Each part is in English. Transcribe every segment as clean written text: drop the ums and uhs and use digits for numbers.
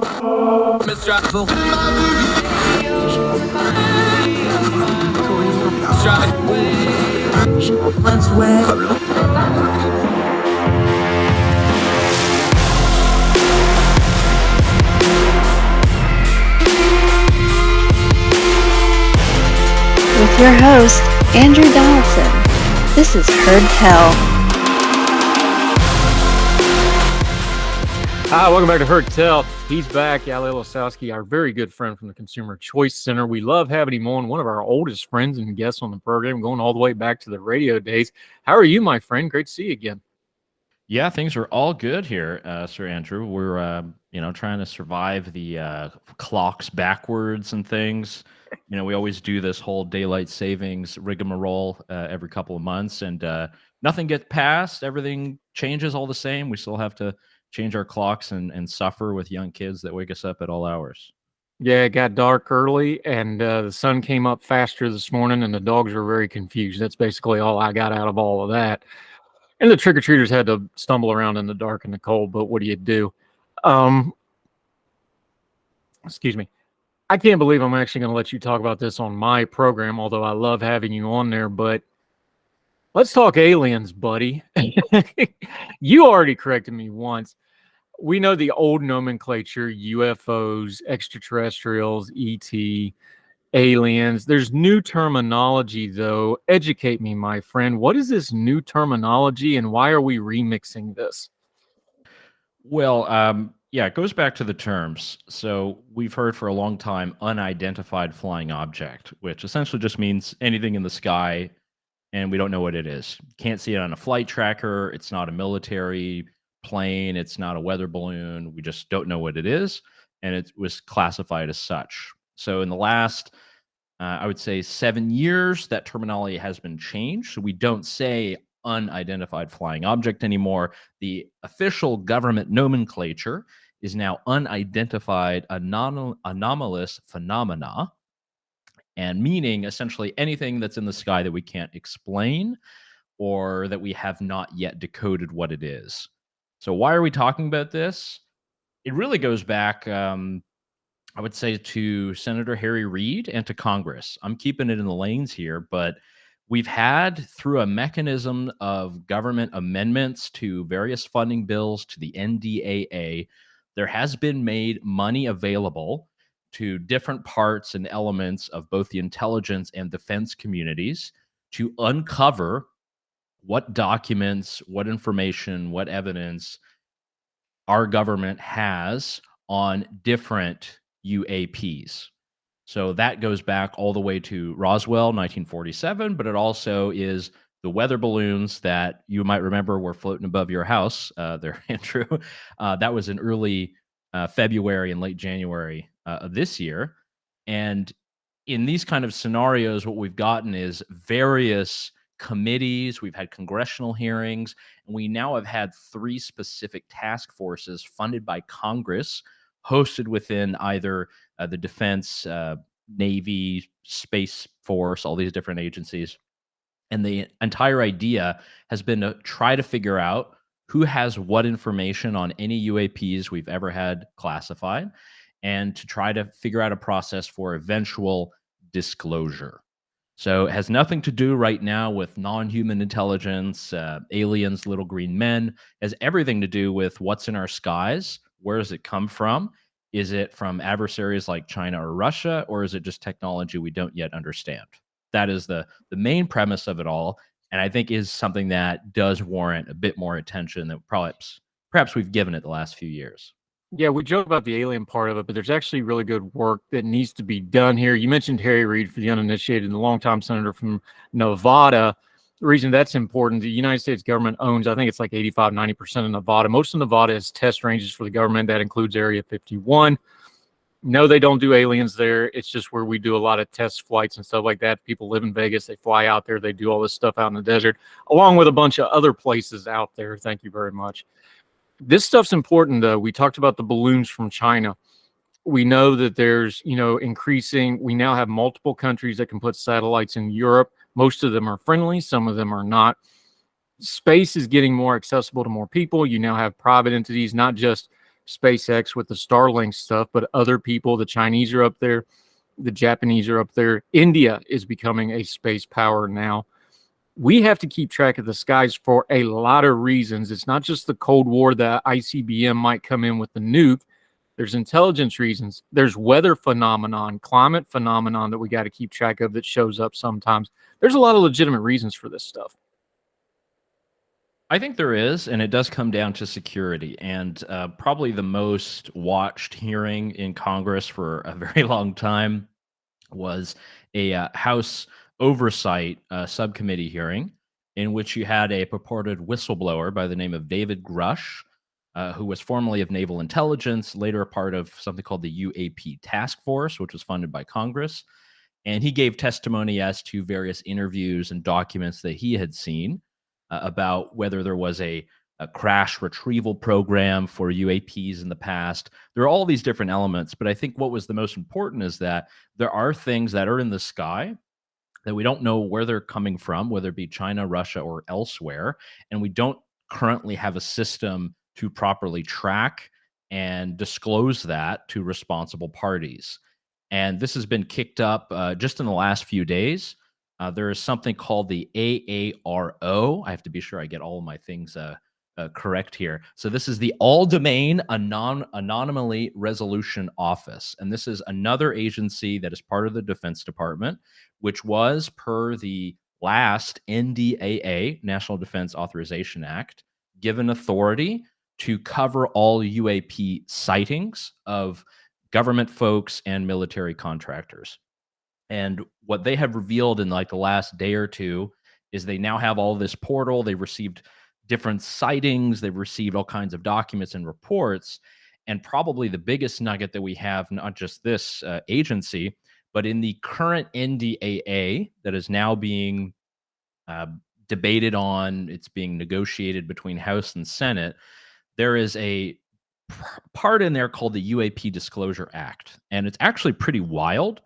With your host, Andrew Donaldson. This is Heard Tell. Hi, welcome back to Heard Tell. He's back, Yaël Ossowski, our very good friend from the Consumer Choice Center. We love having him on, one of our oldest friends and guests on the program, going all the way back to the radio days. How are you, my friend? Great to see you again. Yeah, things are all good here, Sir Andrew. We're, trying to survive the clocks backwards and things. We always do this whole daylight savings rigmarole every couple of months, and nothing gets passed. Everything changes all the same. We still have to change our clocks and suffer with young kids that wake us up at all hours. Yeah, it got dark early, and the sun came up faster this morning, and the dogs were very confused. That's basically all I got out of all of that. And the trick-or-treaters had to stumble around in the dark and the cold, but what do you do? Excuse me. I can't believe I'm actually going to let you talk about this on my program, although I love having you on there, but let's talk aliens, buddy. You already corrected me once. We know the old nomenclature, UFOs, extraterrestrials, ET, aliens. There's new terminology, though. Educate me, my friend. What is this new terminology, and why are we remixing this? Well, it goes back to the terms. So we've heard for a long time unidentified flying object, which essentially just means anything in the sky, and we don't know what it is. Can't see it on a flight tracker. It's not a military plane. It's not a weather balloon. We just don't know what it is, and it was classified as such. So in the last, I would say 7 years, that terminology has been changed. So we don't say unidentified flying object anymore. The official government nomenclature is now unidentified anomalous phenomena, and meaning essentially anything that's in the sky that we can't explain or that we have not yet decoded what it is. So why are we talking about this? It really goes back, I would say, to Senator Harry Reid and to Congress. I'm keeping it in the lanes here, but we've had, through a mechanism of government amendments to various funding bills to the NDAA, there has been made money available to different parts and elements of both the intelligence and defense communities to uncover what documents, what information, what evidence our government has on different UAPs. So that goes back all the way to Roswell, 1947, but it also is the weather balloons that you might remember were floating above your house there, Andrew. That was in early February and late January of this year. And in these kind of scenarios, what we've gotten is various committees, we've had congressional hearings, and we now have had 3 specific task forces funded by Congress, hosted within either the Defense, Navy, Space Force, all these different agencies. And the entire idea has been to try to figure out who has what information on any UAPs we've ever had classified, and to try to figure out a process for eventual disclosure. So it has nothing to do right now with non-human intelligence, aliens, little green men. It has everything to do with what's in our skies. Where does it come from? Is it from adversaries like China or Russia, or is it just technology we don't yet understand? That is the main premise of it all, and I think is something that does warrant a bit more attention than perhaps we've given it the last few years. Yeah, we joke about the alien part of it, but there's actually really good work that needs to be done here. You mentioned Harry Reid, for the uninitiated, the longtime senator from Nevada. The reason that's important, the United States government owns, I think it's like 85, 90% of Nevada. Most of Nevada is test ranges for the government. That includes Area 51. No, they don't do aliens there. It's just where we do a lot of test flights and stuff like that. People live in Vegas. They fly out there. They do all this stuff out in the desert, along with a bunch of other places out there. Thank you very much. This stuff's important, though. We talked about the balloons from China. We know that there's, increasing. We now have multiple countries that can put satellites in Europe. Most of them are friendly. Some of them are not. Space is getting more accessible to more people. You now have private entities, not just SpaceX with the Starlink stuff, but other people, the Chinese are up there, the Japanese are up there. India is becoming a space power now. We have to keep track of the skies for a lot of reasons. It's not just the Cold War that ICBM might come in with the nuke. There's intelligence reasons. There's weather phenomenon, climate phenomenon that we got to keep track of that shows up sometimes. There's a lot of legitimate reasons for this stuff. I think there is, and it does come down to security. And probably the most watched hearing in Congress for a very long time was a House Oversight Subcommittee hearing in which you had a purported whistleblower by the name of David Grush, who was formerly of Naval Intelligence, later a part of something called the UAP Task Force, which was funded by Congress. And he gave testimony as to various interviews and documents that he had seen about whether there was a crash retrieval program for UAPs in the past. There are all these different elements, but I think what was the most important is that there are things that are in the sky that we don't know where they're coming from, whether it be China, Russia, or elsewhere, and we don't currently have a system to properly track and disclose that to responsible parties. And this has been kicked up just in the last few days. There is something called the AARO. I have to be sure I get all of my things correct here. So this is the All Domain Anomaly Resolution Office. And this is another agency that is part of the Defense Department, which was, per the last NDAA, National Defense Authorization Act, given authority to cover all UAP sightings of government folks and military contractors. And what they have revealed in like the last day or two is they now have all this portal. They've received different sightings. They've received all kinds of documents and reports. And probably the biggest nugget that we have, not just this agency, but in the current NDAA that is now being debated on, it's being negotiated between House and Senate, there is a part in there called the UAP Disclosure Act. And it's actually pretty wild.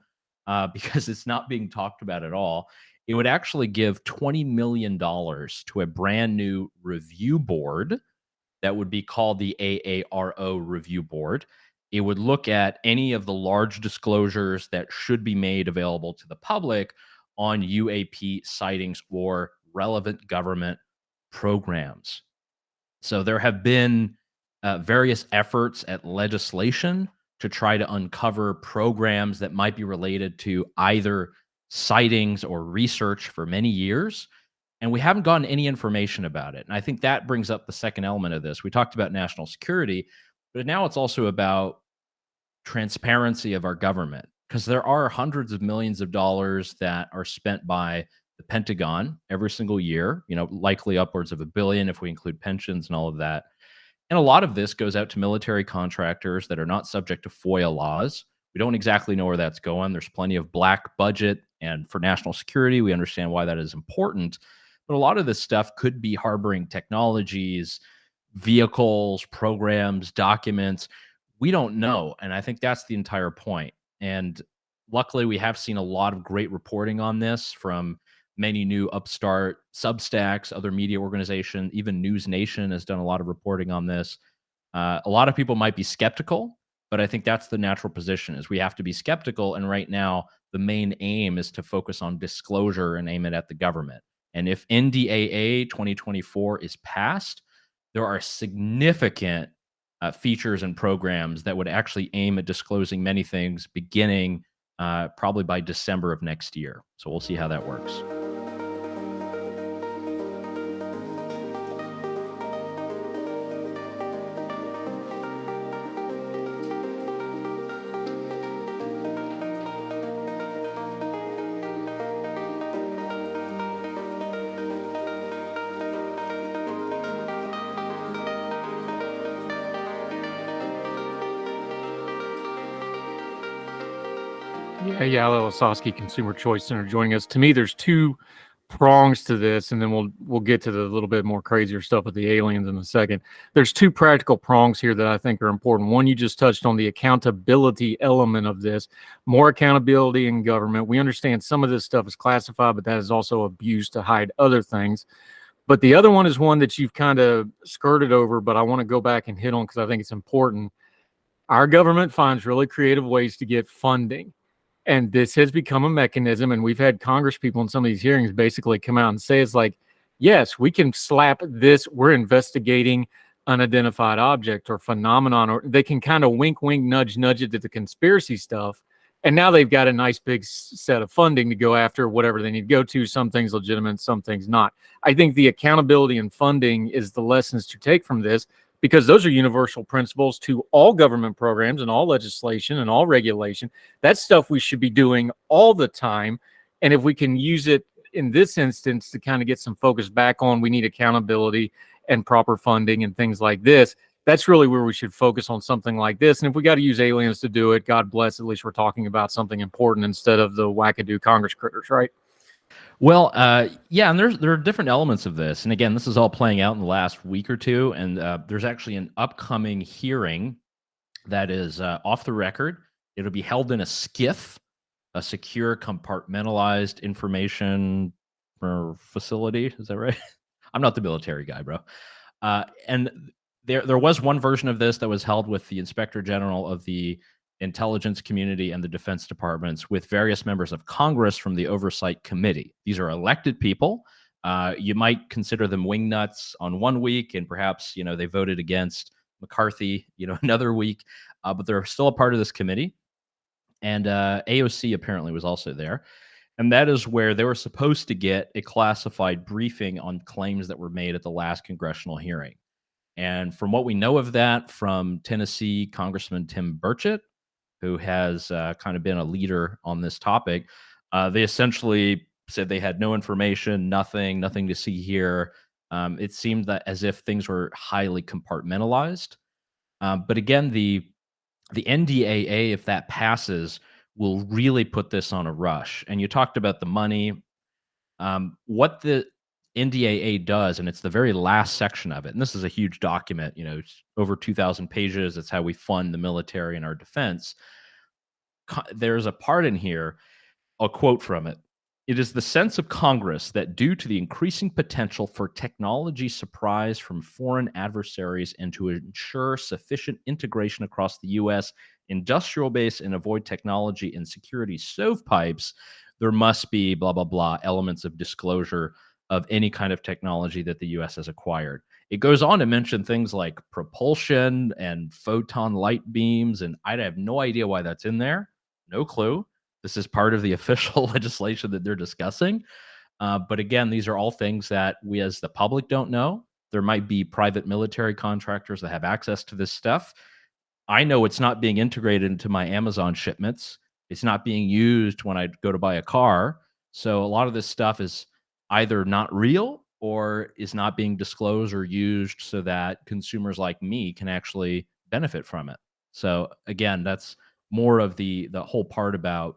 Because it's not being talked about at all. It would actually give $20 million to a brand new review board that would be called the AARO Review Board. It would look at any of the large disclosures that should be made available to the public on UAP sightings or relevant government programs. So there have been various efforts at legislation to try to uncover programs that might be related to either sightings or research for many years. And we haven't gotten any information about it. And I think that brings up the second element of this. We talked about national security, but now it's also about transparency of our government, because there are hundreds of millions of dollars that are spent by the Pentagon every single year, likely upwards of $1 billion if we include pensions and all of that. And a lot of this goes out to military contractors that are not subject to FOIA laws. We don't exactly know where that's going. There's plenty of black budget. And for national security, we understand why that is important. But a lot of this stuff could be harboring technologies, vehicles, programs, documents. We don't know. And I think that's the entire point. And luckily, we have seen a lot of great reporting on this from many new upstart Substacks, other media organizations, even News Nation has done a lot of reporting on this. A lot of people might be skeptical, but I think that's the natural position, is we have to be skeptical. And right now, the main aim is to focus on disclosure and aim it at the government. And if NDAA 2024 is passed, there are significant features and programs that would actually aim at disclosing many things beginning probably by December of next year. So we'll see how that works. Yeah, Yaël Ossowski, Consumer Choice Center, joining us. To me, there's two prongs to this, and then we'll get to the little bit more crazier stuff with the aliens in a second. There's two practical prongs here that I think are important. One, you just touched on the accountability element of this. More accountability in government. We understand some of this stuff is classified, but that is also abused to hide other things. But the other one is one that you've kind of skirted over, but I want to go back and hit on because I think it's important. Our government finds really creative ways to get funding. And this has become a mechanism. And we've had Congress people in some of these hearings basically come out and say, it's like, yes, we can slap this. We're investigating unidentified object or phenomenon, or they can kind of wink, wink, nudge, nudge it to the conspiracy stuff. And now they've got a nice big set of funding to go after whatever they need to go to. Some things legitimate, some things not. I think the accountability and funding is the lessons to take from this, because those are universal principles to all government programs and all legislation and all regulation. That's stuff we should be doing all the time. And if we can use it in this instance to kind of get some focus back on, we need accountability and proper funding and things like this, that's really where we should focus on something like this. And if we got to use aliens to do it, God bless, at least we're talking about something important instead of the wackadoo Congress critters, right? Well, yeah, and there are different elements of this. And again, this is all playing out in the last week or two. And there's actually an upcoming hearing that is off the record. It'll be held in a SCIF, a secure compartmentalized information facility. Is that right? I'm not the military guy, bro. And there was one version of this that was held with the Inspector General of the Intelligence Community and the Defense Departments, with various members of Congress from the Oversight Committee. These are elected people. You might consider them wingnuts on one week, and perhaps they voted against McCarthy another week, but they're still a part of this committee. And AOC apparently was also there. And that is where they were supposed to get a classified briefing on claims that were made at the last congressional hearing. And from what we know of that from Tennessee Congressman Tim Burchett, who has kind of been a leader on this topic, they essentially said they had no information, nothing to see here. It seemed that as if things were highly compartmentalized. But again, the NDAA, if that passes, will really put this on a rush. And you talked about the money. What the NDAA does, and it's the very last section of it, and this is a huge document, it's over 2,000 pages. It's how we fund the military and our defense. There's a part in here, I'll quote from it. It is the sense of Congress that due to the increasing potential for technology surprise from foreign adversaries and to ensure sufficient integration across the U.S. industrial base and avoid technology and security stovepipes, there must be blah, blah, blah elements of disclosure of any kind of technology that the U.S. has acquired. It goes on to mention things like propulsion and photon light beams, and I have no idea why that's in there. No clue. This is part of the official legislation that they're discussing. But again, these are all things that we as the public don't know. There might be private military contractors that have access to this stuff. I know it's not being integrated into my Amazon shipments. It's not being used when I go to buy a car. So a lot of this stuff is either not real or is not being disclosed or used so that consumers like me can actually benefit from it. So again, that's more of the whole part about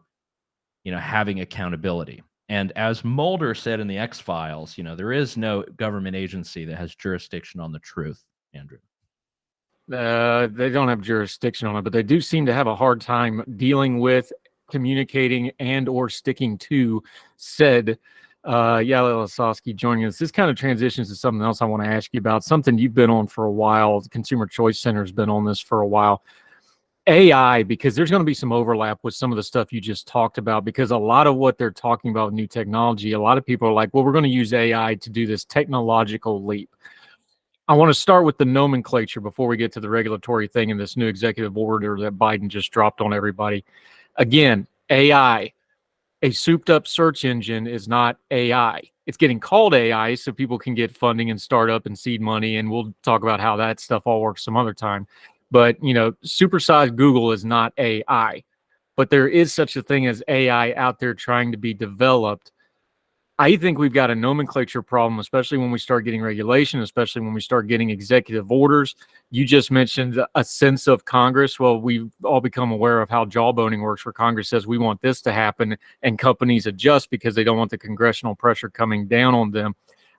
having accountability. And as Mulder said in the X-Files, there is no government agency that has jurisdiction on the truth, Andrew. They don't have jurisdiction on it, but they do seem to have a hard time dealing with, communicating, and or sticking to said. Yaël Ossowski joining us. This kind of transitions to something else I want to ask you about, something you've been on for a while. The Consumer Choice Center has been on this for a while. AI, because there's going to be some overlap with some of the stuff you just talked about, because a lot of what they're talking about with new technology, a lot of people are like, well, we're going to use AI to do this technological leap. I want to start with the nomenclature before we get to the regulatory thing in this new executive order that Biden just dropped on everybody. Again, AI, a souped up search engine, is not AI. It's getting called AI so people can get funding and start up and seed money. And we'll talk about how that stuff all works some other time. But, supersized Google is not AI. But there is such a thing as AI out there trying to be developed. I think we've got a nomenclature problem, especially when we start getting regulation, especially when we start getting executive orders. You just mentioned a sense of Congress. Well, we've all become aware of how jawboning works, where Congress says we want this to happen and companies adjust because they don't want the congressional pressure coming down on them.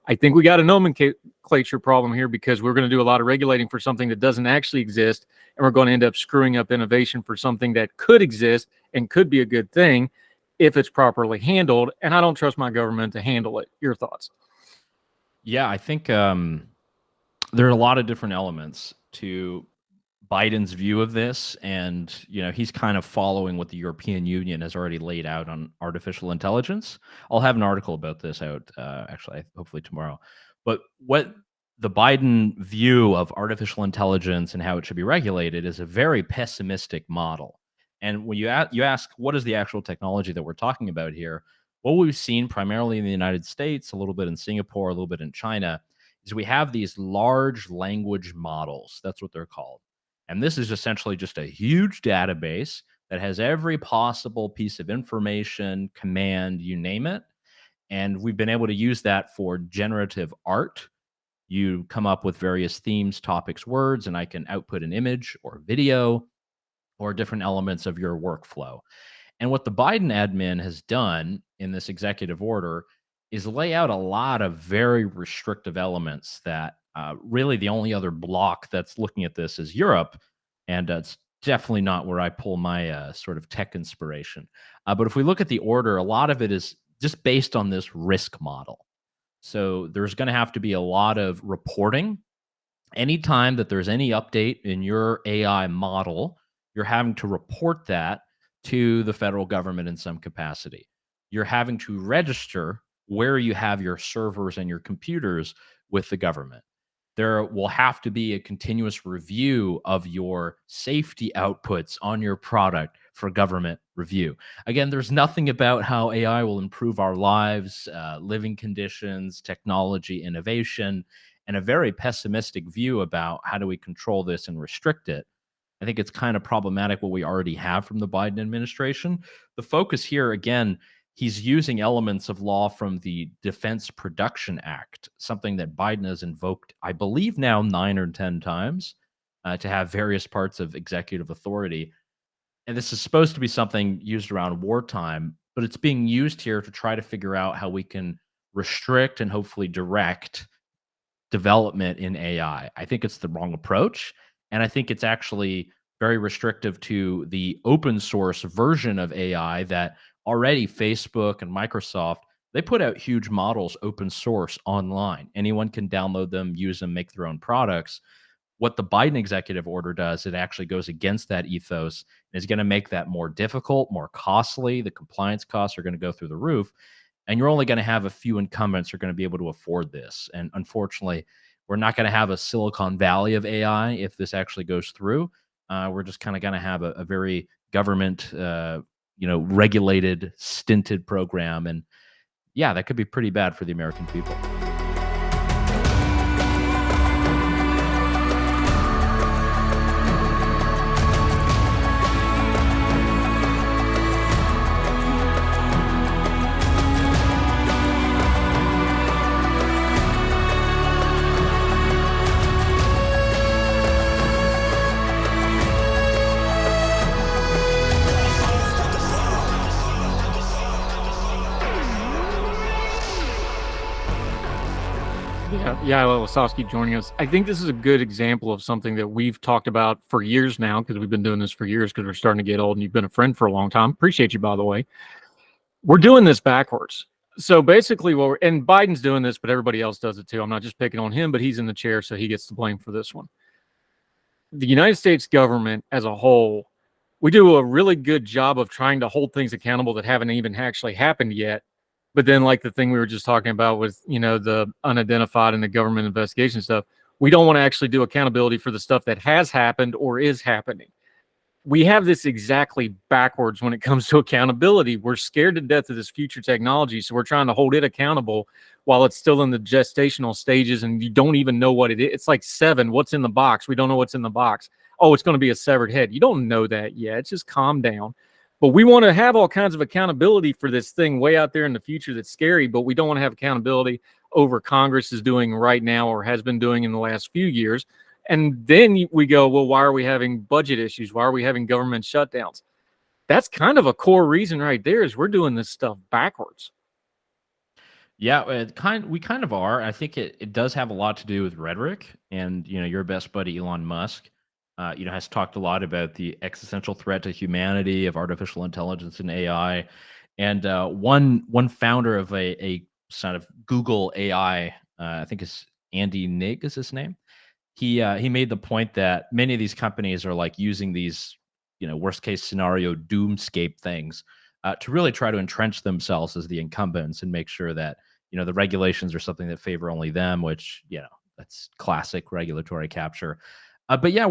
I think we got a nomenclature problem here because we're going to do a lot of regulating for something that doesn't actually exist, and we're going to end up screwing up innovation for something that could exist and could be a good thing if it's properly handled. And I don't trust my government to handle it. Your thoughts? Yeah, I think there are a lot of different elements to Biden's view of this, and he's kind of following what the European Union has already laid out on artificial intelligence. I'll have an article about this out, actually, hopefully tomorrow. But what the Biden view of artificial intelligence and how it should be regulated is a very pessimistic model. And when you ask what is the actual technology that we're talking about here, what we've seen primarily in the United States, a little bit in Singapore, a little bit in China, is we have these large language models. That's what they're called. And this is essentially just a huge database that has every possible piece of information, command, you name it. And we've been able to use that for generative art. You come up with various themes, topics, words, and I can output an image or video or different elements of your workflow. And what the Biden admin has done in this executive order is lay out a lot of very restrictive elements that really the only other bloc that's looking at this is Europe. And it's definitely not where I pull my sort of tech inspiration. But if we look at the order, a lot of it is just based on this risk model. So there's going to have to be a lot of reporting. Anytime that there's any update in your AI model, you're having to report that to the federal government in some capacity. You're having to register where you have your servers and your computers with the government. There will have to be a continuous review of your safety outputs on your product for government review. Again, there's nothing about how AI will improve our lives, living conditions, technology, innovation, and a very pessimistic view about how do we control this and restrict it. I think it's kind of problematic what we already have from the Biden administration. The focus here, again, he's using elements of law from the Defense Production Act, something that Biden has invoked, I believe now 9 or 10 times, to have various parts of executive authority. And this is supposed to be something used around wartime, but it's being used here to try to figure out how we can restrict and hopefully direct development in AI. I think it's the wrong approach. And I think it's actually very restrictive to the open source version of AI that already Facebook and Microsoft, they put out huge models open source online. Anyone can download them, use them, make their own products. What the Biden executive order does, it actually goes against that ethos and is going to make that more difficult, more costly. The compliance costs are going to go through the roof. And you're only going to have a few incumbents who are going to be able to afford this. And unfortunately, we're not going to have a Silicon Valley of AI if this actually goes through. We're just kind of going to have a very government, regulated, stinted program. And yeah, that could be pretty bad for the American people. Yaël Ossowski joining us. I think this is a good example of something that we've talked about for years now, because we've been doing this for years because we're starting to get old and you've been a friend for a long time. Appreciate you, by the way. We're doing this backwards. So basically, and Biden's doing this, but everybody else does it too. I'm not just picking on him, but he's in the chair, so he gets the blame for this one. The United States government as a whole, we do a really good job of trying to hold things accountable that haven't even actually happened yet. But then, like the thing we were just talking about with, the unidentified and the government investigation stuff, we don't want to actually do accountability for the stuff that has happened or is happening. We have this exactly backwards when it comes to accountability. We're scared to death of this future technology, so we're trying to hold it accountable while it's still in the gestational stages and you don't even know what it is. It's like Seven, what's in the box? We don't know what's in the box. Oh, it's going to be a severed head. You don't know that yet. Just calm down. But we want to have all kinds of accountability for this thing way out there in the future that's scary, but we don't want to have accountability over Congress is doing right now or has been doing in the last few years. And then we go, well, why are we having budget issues? Why are we having government shutdowns? That's kind of a core reason right there is we're doing this stuff backwards. Yeah, we kind of are. I think it does have a lot to do with rhetoric. And, your best buddy, Elon Musk, has talked a lot about the existential threat to humanity of artificial intelligence and AI. And one founder of a sort of Google AI I think it's Andy Nig is his name. He made the point that many of these companies are like using these, worst case scenario doomscape things to really try to entrench themselves as the incumbents and make sure that the regulations are something that favor only them, which that's classic regulatory capture. But yeah,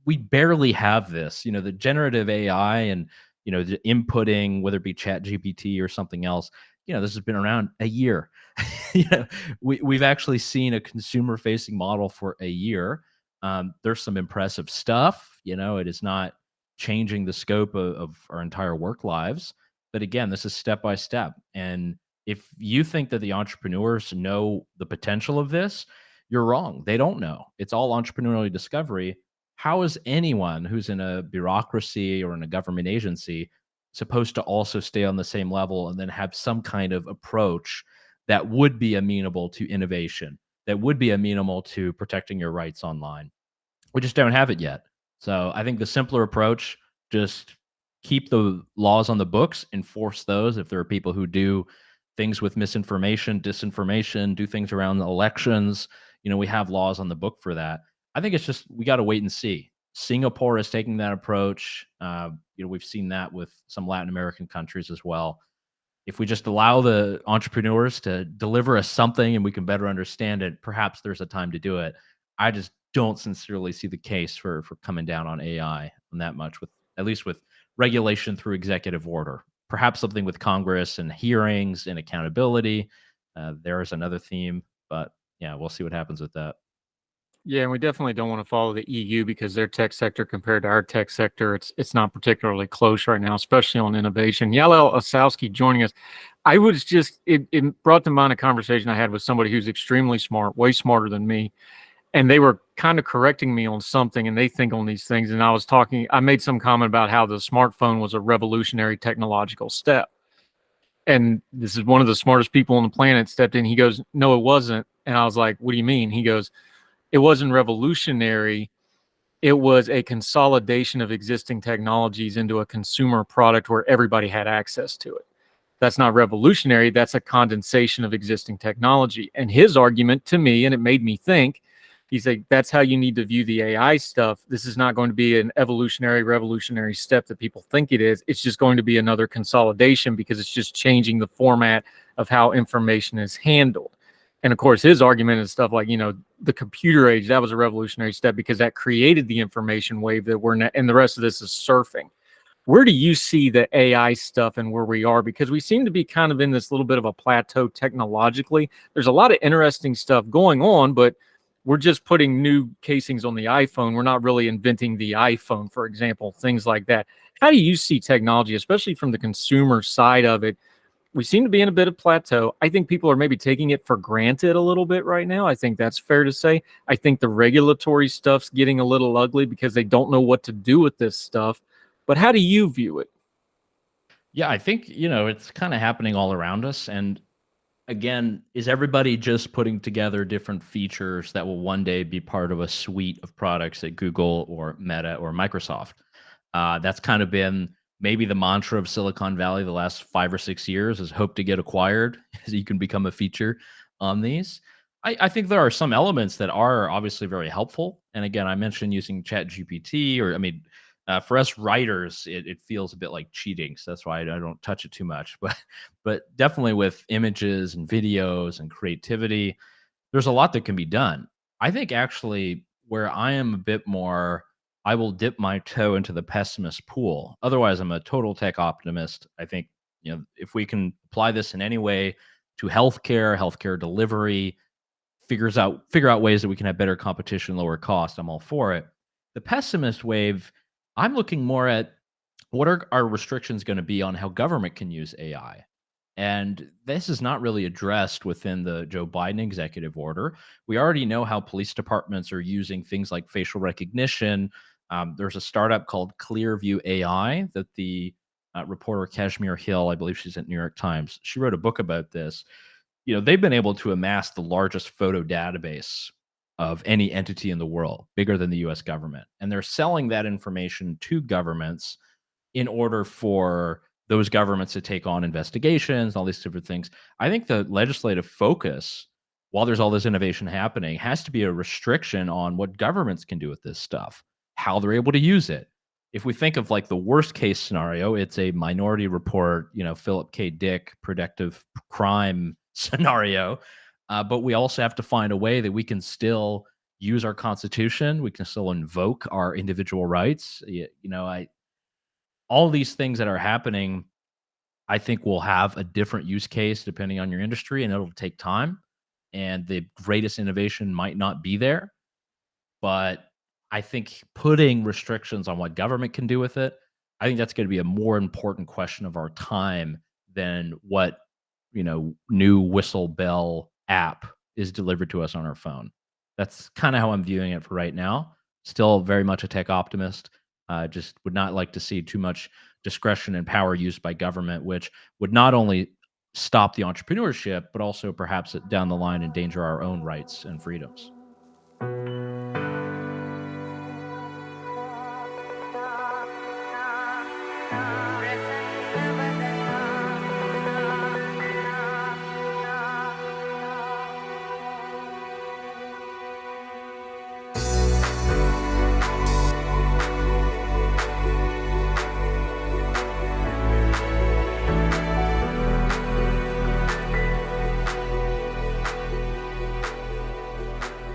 we barely have this. The generative AI and the inputting, whether it be Chat GPT or something else. This has been around a year. you know, we've actually seen a consumer facing model for a year. There's some impressive stuff. It is not changing the scope of our entire work lives. But again, this is step by step. And if you think that the entrepreneurs know the potential of this, you're wrong. They don't know. It's all entrepreneurial discovery. How is anyone who's in a bureaucracy or in a government agency supposed to also stay on the same level and then have some kind of approach that would be amenable to innovation, that would be amenable to protecting your rights online? We just don't have it yet. So I think the simpler approach, just keep the laws on the books, enforce those. If there are people who do things with misinformation, disinformation, do things around elections, we have laws on the book for that. I think it's just we got to wait and see. Singapore is taking that approach. We've seen that with some Latin American countries as well. If we just allow the entrepreneurs to deliver us something and we can better understand it, perhaps there's a time to do it. I just don't sincerely see the case for coming down on AI on that much, with at least with regulation through executive order. Perhaps something with Congress and hearings and accountability. There is another theme, but yeah, we'll see what happens with that. Yeah, and we definitely don't want to follow the EU because their tech sector compared to our tech sector, it's not particularly close right now, especially on innovation. Yaël Ossowski joining us. I was just it brought to mind a conversation I had with somebody who's extremely smart, way smarter than me, and they were kind of correcting me on something, and they think on these things. And I made some comment about how the smartphone was a revolutionary technological step. And this is one of the smartest people on the planet stepped in. He goes, "No, it wasn't." And I was like, "What do you mean?" He goes, "It wasn't revolutionary. It was a consolidation of existing technologies into a consumer product where everybody had access to it. That's not revolutionary. That's a condensation of existing technology." And his argument to me, and it made me think, he said, that's how you need to view the AI stuff. This is not going to be an evolutionary, revolutionary step that people think it is. It's just going to be another consolidation because it's just changing the format of how information is handled. And of course, his argument is stuff like, the computer age, that was a revolutionary step because that created the information wave that and the rest of this is surfing. Where do you see the AI stuff and where we are? Because we seem to be kind of in this little bit of a plateau technologically. There's a lot of interesting stuff going on, but we're just putting new casings on the iPhone. We're not really inventing the iPhone, for example, things like that. How do you see technology, especially from the consumer side of it? We seem to be in a bit of plateau. I think people are maybe taking it for granted a little bit right now. I think that's fair to say. I think the regulatory stuff's getting a little ugly because they don't know what to do with this stuff. But how do you view it? Yeah, I think, it's kind of happening all around us. And again, is everybody just putting together different features that will one day be part of a suite of products at Google or Meta or Microsoft? That's kind of been maybe the mantra of Silicon Valley the last 5 or 6 years, is hope to get acquired so you can become a feature on these. I think there are some elements that are obviously very helpful. And again, I mentioned using Chat GPT, or for us writers, it feels a bit like cheating. So that's why I don't touch it too much. But definitely with images and videos and creativity, there's a lot that can be done. I think actually where I am a bit more, I will dip my toe into the pessimist pool. Otherwise, I'm a total tech optimist. I think, if we can apply this in any way to healthcare delivery, figure out ways that we can have better competition, lower cost, I'm all for it. The pessimist wave, I'm looking more at what are our restrictions going to be on how government can use AI? And this is not really addressed within the Joe Biden executive order. We already know how police departments are using things like facial recognition. There's a startup called Clearview AI that the reporter Kashmir Hill, I believe she's at New York Times, she wrote a book about this. They've been able to amass the largest photo database of any entity in the world, bigger than the US government. And they're selling that information to governments in order for those governments to take on investigations, all these different things. I think the legislative focus while there's all this innovation happening, has to be a restriction on what governments can do with this stuff, how they're able to use it. If we think of like the worst case scenario, it's a Minority Report, Philip K. Dick predictive crime scenario. But we also have to find a way that we can still use our Constitution. We can still invoke our individual rights. All these things that are happening, I think will have a different use case depending on your industry, and it'll take time. And the greatest innovation might not be there. But I think putting restrictions on what government can do with it, I think that's going to be a more important question of our time than what, new whistle bell app is delivered to us on our phone. That's kind of how I'm viewing it for right now. Still very much a tech optimist. Just would not like to see too much discretion and power used by government, which would not only stop the entrepreneurship, but also perhaps down the line endanger our own rights and freedoms.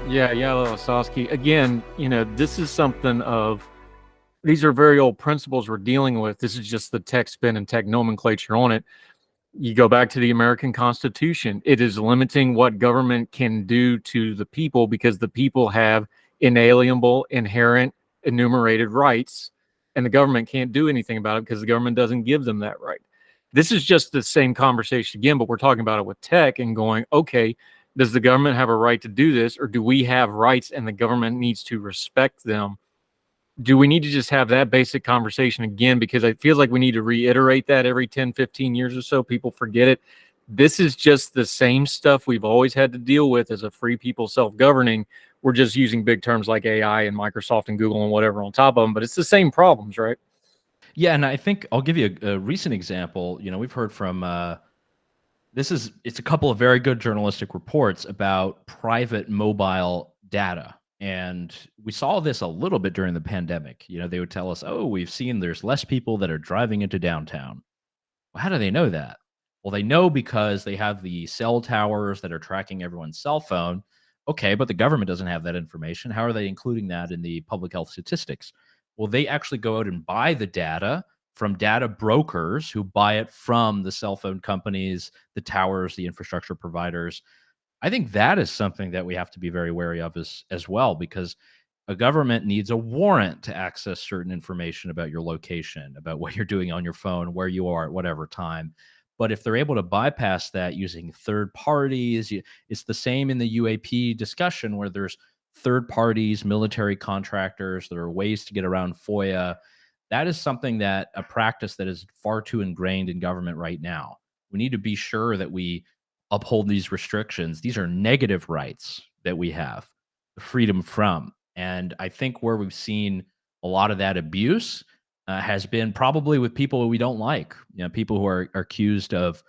Yeah, Ossowski. Again, this is something of, these are very old principles we're dealing with. This is just the tech spin and tech nomenclature on it. You go back to the American Constitution. It is limiting what government can do to the people because the people have inalienable, inherent, enumerated rights, and the government can't do anything about it because the government doesn't give them that right. This is just the same conversation again, but we're talking about it with tech and going, okay, does the government have a right to do this, or do we have rights and the government needs to respect them? Do we need to just have that basic conversation again? Because it feels like we need to reiterate that every 10, 15 years or so. People forget it. This is just the same stuff we've always had to deal with as a free people self-governing. We're just using big terms like AI and Microsoft and Google and whatever on top of them, but it's the same problems, right? Yeah, and I think I'll give you a recent example. We've heard from it's a couple of very good journalistic reports about private mobile data. And we saw this a little bit during the pandemic. They would tell us, oh, we've seen there's less people that are driving into downtown. Well, how do they know that? Well, they know because they have the cell towers that are tracking everyone's cell phone. Okay, but the government doesn't have that information. How are they including that in the public health statistics? Well, they actually go out and buy the data from data brokers who buy it from the cell phone companies, the towers, the infrastructure providers. I think that is something that we have to be very wary of as well, because a government needs a warrant to access certain information about your location, about what you're doing on your phone, where you are at whatever time. But if they're able to bypass that using third parties, it's the same in the UAP discussion where there's third parties, military contractors. There are ways to get around FOIA. That is something that a practice that is far too ingrained in government right now. We need to be sure that we uphold these restrictions. These are negative rights that we have, the freedom from. And I think where we've seen a lot of that abuse has been probably with people we don't like. People who are accused of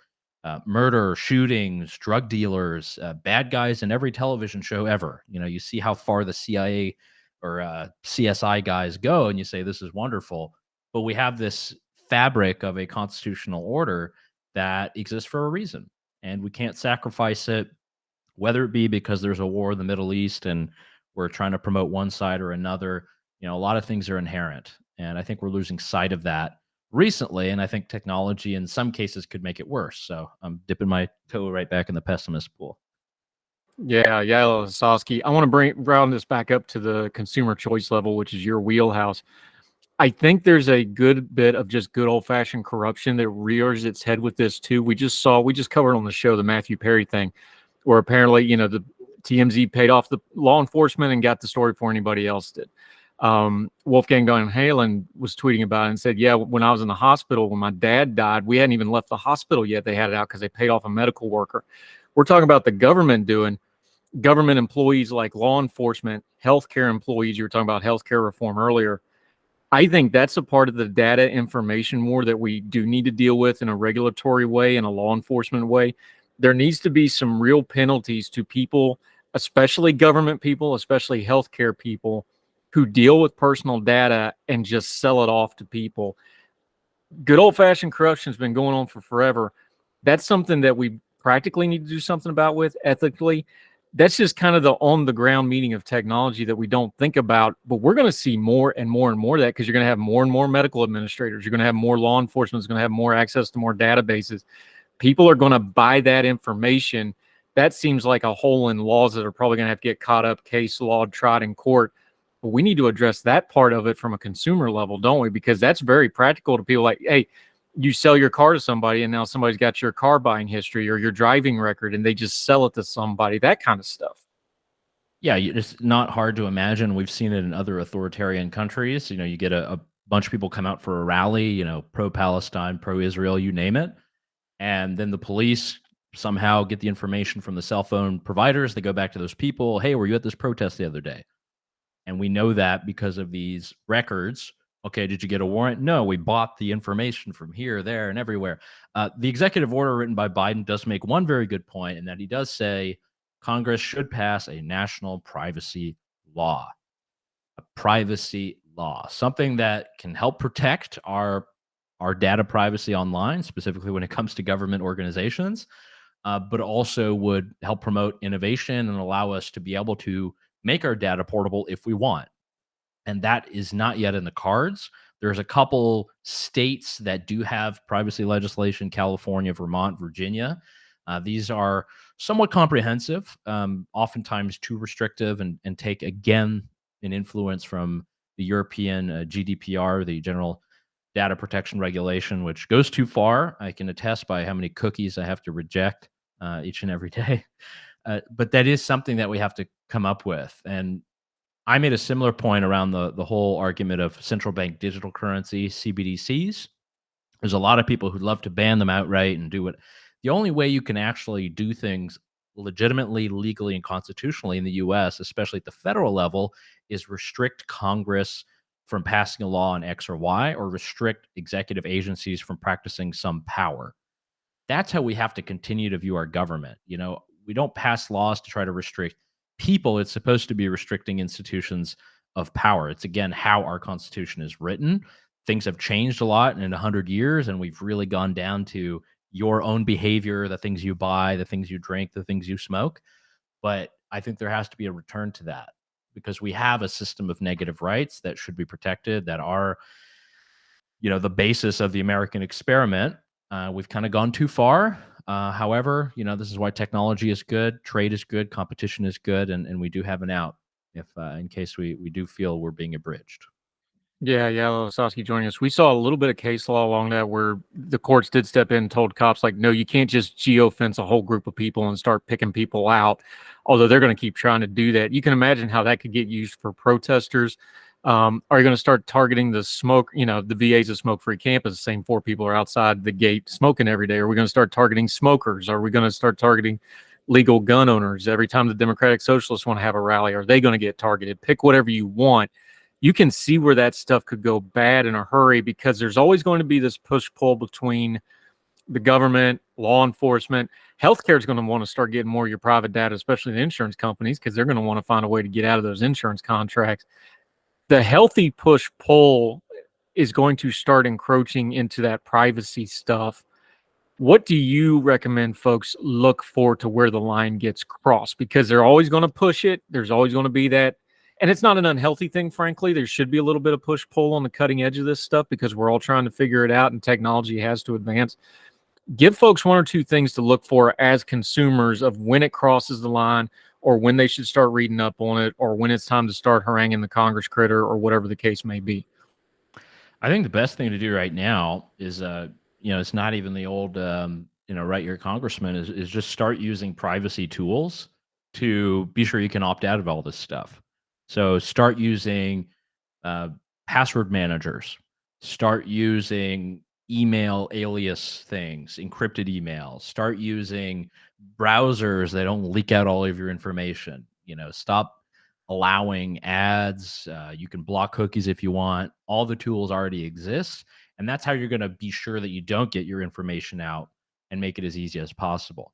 murder, shootings, drug dealers, bad guys in every television show ever. You see how far the CIA or CSI guys go, and you say this is wonderful. But we have this fabric of a constitutional order that exists for a reason, and we can't sacrifice it, whether it be because there's a war in the Middle East and we're trying to promote one side or another. A lot of things are inherent, and I think we're losing sight of that recently. And I think technology in some cases could make it worse. So I'm dipping my toe right back in the pessimist pool. Yeah, Yaël, Ossowski. I want to round this back up to the consumer choice level, which is your wheelhouse. I think there's a good bit of just good old-fashioned corruption that rears its head with this too. We just covered on the show the Matthew Perry thing, where apparently, the TMZ paid off the law enforcement and got the story before anybody else did. Wolfgang Van Halen was tweeting about it and said, yeah, when I was in the hospital, when my dad died, we hadn't even left the hospital yet. They had it out because they paid off a medical worker. We're talking about the government doing government employees like law enforcement, healthcare employees. You were talking about healthcare reform earlier. I think that's a part of the data information war that we do need to deal with in a regulatory way, in a law enforcement way. there needs to be some real penalties to people, especially government people, especially healthcare people, who deal with personal data and just sell it off to people. Good old-fashioned corruption has been going on for forever. That's something that we practically need to do something about with ethically. That's just kind of the on-the-ground meaning of technology that we don't think about, but we're going to see more and more and more of that, because you're going to have more and more medical administrators. You're going to have more law enforcement. Is going to have more access to more databases. People are going to buy that information. That seems like a hole in laws that are probably going to have to get caught up, case law, tried in court. But we need to address that part of it from a consumer level, don't we? Because that's very practical to people. Like, hey, you sell your car to somebody and now somebody's got your car buying history or your driving record and they just sell it to somebody, that kind of stuff. Yeah, it's not hard to imagine. We've seen it in other authoritarian countries. You get a bunch of people come out for a rally, pro-Palestine, pro-Israel, you name it. And then the police somehow get the information from the cell phone providers. They go back to those people. Hey, were you at this protest the other day? And we know that because of these records. Okay, did you get a warrant? No, we bought the information from here, there, and everywhere. The executive order written by Biden does make one very good point, in that he does say Congress should pass a national privacy law. A privacy law, something that can help protect our data privacy online, specifically when it comes to government organizations, but also would help promote innovation and allow us to be able to make our data portable if we want. And that is not yet in the cards. There's a couple states that do have privacy legislation: California, Vermont, Virginia. These are somewhat comprehensive, oftentimes too restrictive, and take, again, an influence from the European GDPR, the General Data Protection Regulation, which goes too far. I can attest by how many cookies I have to reject each and every day. But that is something that we have to come up with. And I made a similar point around the whole argument of central bank digital currency, CBDCs. There's a lot of people who'd love to ban them outright and do it. The only way you can actually do things legitimately, legally, and constitutionally in the US, especially at the federal level, is restrict Congress from passing a law on X or Y, or restrict executive agencies from practicing some power. That's how we have to continue to view our government. We don't pass laws to try to restrict people. It's supposed to be restricting institutions of power. It's, again, how our Constitution is written. Things have changed a lot in 100 years, and we've really gone down to your own behavior, the things you buy, the things you drink, the things you smoke. But I think there has to be a return to that, because we have a system of negative rights that should be protected, that are, the basis of the American experiment. We've kind of gone too far. However, this is why technology is good, trade is good, competition is good, and we do have an out if in case we do feel we're being abridged. Yeah, Ossowski joining us. We saw a little bit of case law along that where the courts did step in and told cops, like, no, you can't just geofence a whole group of people and start picking people out, although they're going to keep trying to do that. You can imagine how that could get used for protesters. Are you going to start targeting the smoke, the VA's a smoke-free campus, the same 4 people are outside the gate smoking every day? Are we going to start targeting smokers? Are we going to start targeting legal gun owners? Every time the Democratic Socialists want to have a rally, are they going to get targeted? Pick whatever you want. You can see where that stuff could go bad in a hurry, because there's always going to be this push-pull between the government, law enforcement. Healthcare is going to want to start getting more of your private data, especially the insurance companies, because they're going to want to find a way to get out of those insurance contracts. The healthy push-pull is going to start encroaching into that privacy stuff. What do you recommend folks look for to where the line gets crossed? Because they're always going to push it. There's always going to be that. And it's not an unhealthy thing, frankly. There should be a little bit of push-pull on the cutting edge of this stuff, because we're all trying to figure it out and technology has to advance. Give folks 1 or 2 things to look for as consumers of when it crosses the line, or when they should start reading up on it, or when it's time to start haranguing the Congress critter, or whatever the case may be. I think the best thing to do right now is, it's not even the old, write your congressman, is just start using privacy tools to be sure you can opt out of all this stuff. So start using password managers, start using email alias things, encrypted emails, start using browsers that don't leak out all of your information. Stop allowing ads. You can block cookies if you want. All the tools already exist. And that's how you're going to be sure that you don't get your information out, and make it as easy as possible.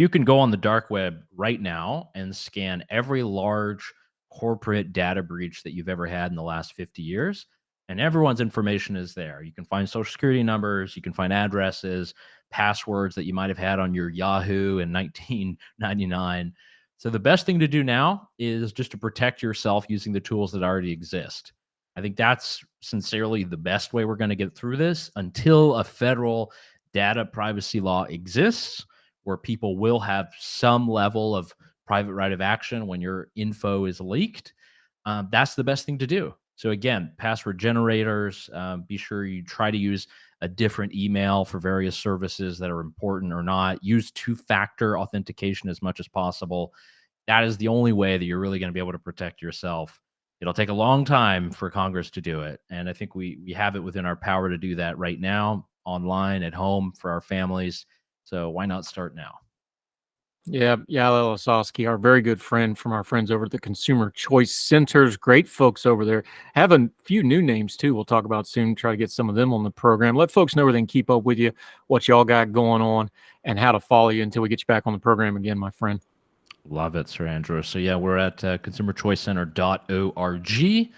You can go on the dark web right now and scan every large corporate data breach that you've ever had in the last 50 years, and everyone's information is there. You can find social security numbers, you can find addresses, passwords that you might have had on your Yahoo in 1999. So the best thing to do now is just to protect yourself using the tools that already exist. I think that's sincerely the best way we're going to get through this until a federal data privacy law exists where people will have some level of private right of action when your info is leaked. That's the best thing to do. So again, password generators, be sure you try to use a different email for various services that are important or not. Use two-factor authentication as much as possible. That is the only way that you're really going to be able to protect yourself. It'll take a long time for Congress to do it. And I think we have it within our power to do that right now, online, at home, for our families. So why not start now? Yeah, Yaël Ossowski, our very good friend from our friends over at the Consumer Choice Centers. Great folks over there. Have a few new names too. We'll talk about soon. Try to get some of them on the program. Let folks know where they can keep up with you, what y'all got going on, and how to follow you until we get you back on the program again, my friend. Love it, Sir Andrew. So yeah, we're at consumerchoicecenter.org.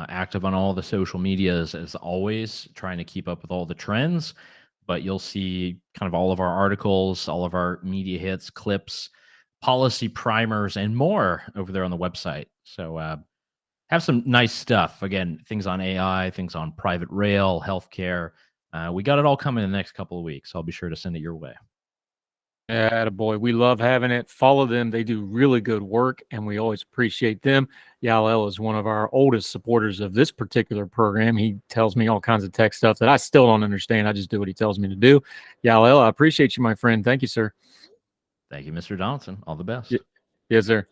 Active on all the social medias as always, trying to keep up with all the trends. But you'll see kind of all of our articles, all of our media hits, clips, policy primers, and more over there on the website. So have some nice stuff. Again, things on AI, things on private rail, healthcare. We got it all coming in the next couple of weeks. I'll be sure to send it your way. Attaboy. We love having it. Follow them. They do really good work, and we always appreciate them. Yaël is one of our oldest supporters of this particular program. He tells me all kinds of tech stuff that I still don't understand. I just do what he tells me to do. Yaël, I appreciate you, my friend. Thank you, sir. Thank you, Mr. Donaldson. All the best. Yes, sir.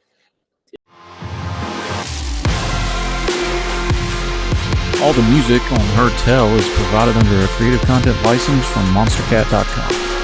All the music on Heard Tell is provided under a Creative Content license from monstercat.com.